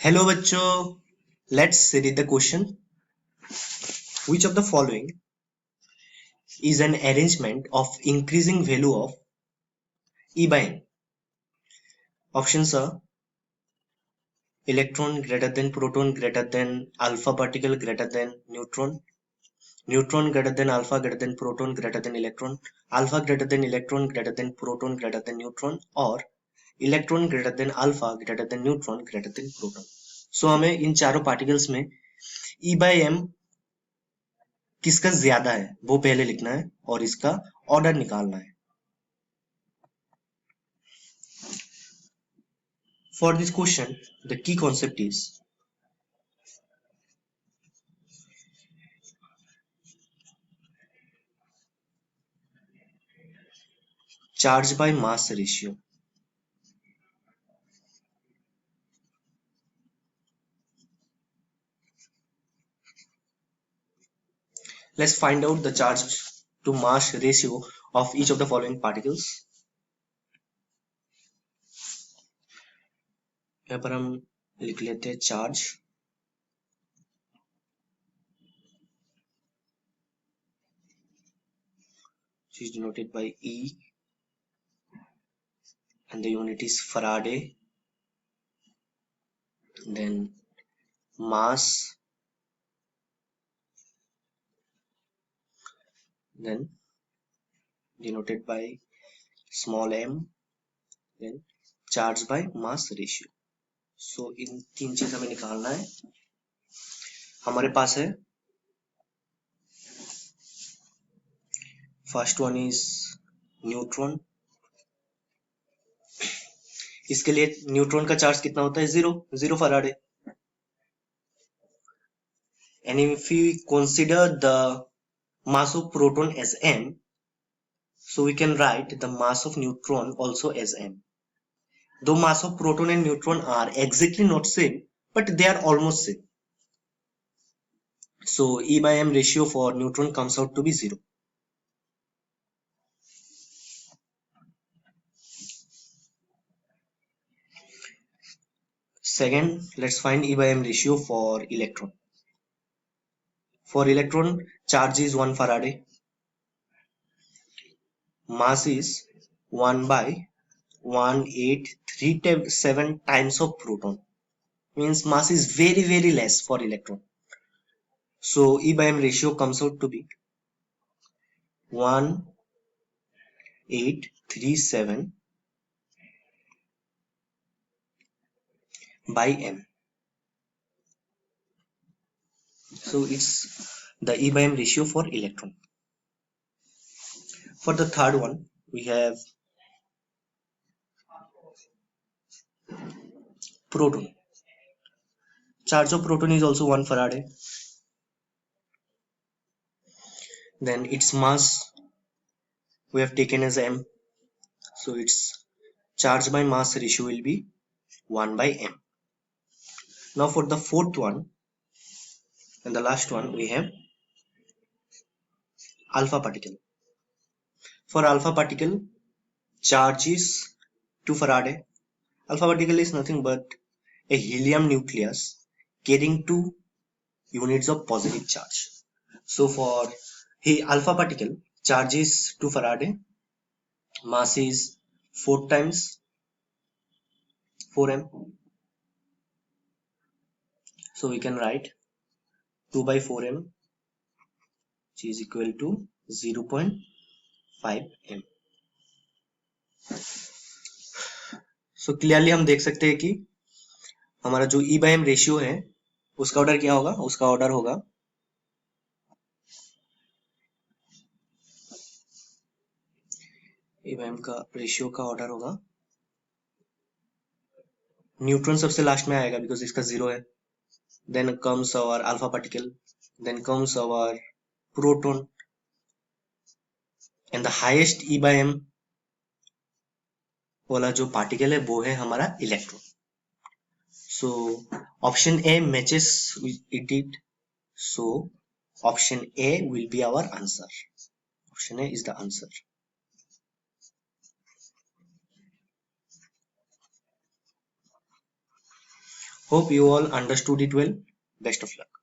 Hello बच्चों, let's read the question. Which of the following is an arrangement of increasing value of E by n? Options are electron greater than proton greater than alpha particle greater than neutron, neutron greater than alpha greater than proton greater than electron, alpha greater than electron greater than proton greater than neutron, or electron greater than alpha greater than neutron greater than proton. So हमें इन चारों particles में E by m किसका ज्यादा है वो पहले लिखना है और इसका ऑर्डर निकालना है. For this question, the key concept is charge by mass ratio. Let's find out the charge to mass ratio of each of the following particles. यहाँ पर हम लिख लेते हैं charge. which is denoted by E and the unit is Faraday. Then mass, then denoted by small m, then charge by mass ratio. So इन तीन चीज हमें निकालना है. हमारे पास है फर्स्ट वन इज न्यूट्रॉन. इसके लिए न्यूट्रॉन का चार्ज कितना होता है? Zero Faraday. And if we consider the mass of proton as m, so we can write the mass of neutron also as m. Though mass of proton and neutron are exactly not same, but they are almost same. So E by m ratio for neutron comes out to be 0. Second, let's find E by m ratio for electron. For electron, charge is 1 Faraday. Mass is 1 by 1837 times of proton. Means mass is very less for electron. So E by m ratio comes out to be 1837 by m. So it's the E by m ratio for electron. For the third one, we have proton. Charge of proton is also 1 Faraday. Then its mass we have taken as m. So its charge by mass ratio will be 1 by m. Now for the fourth one and the last one, we have alpha particle. For alpha particle, charge is 2 Faraday. Alpha particle is nothing but a helium nucleus carrying 2 units of positive charge. So for alpha particle, charge is 2 Faraday, mass is 4 times 4m. So we can write 2 by 4m, which is equal to 0.5 m. So clearly हम देख सकते हैं कि हमारा जो E by m ratio है उसका order क्या होगा? उसका ऑर्डर होगा E by m का रेशियो का ऑर्डर होगा, न्यूट्रॉन सबसे लास्ट में आएगा बिकॉज इसका 0 है. Then comes our alpha particle, then comes our proton, and the highest E by m वाला जो पार्टिकल है वो है हमारा electron. So option A matches it. So option A will be our answer. Option A is the answer. Hope you all understood it well. Best of luck.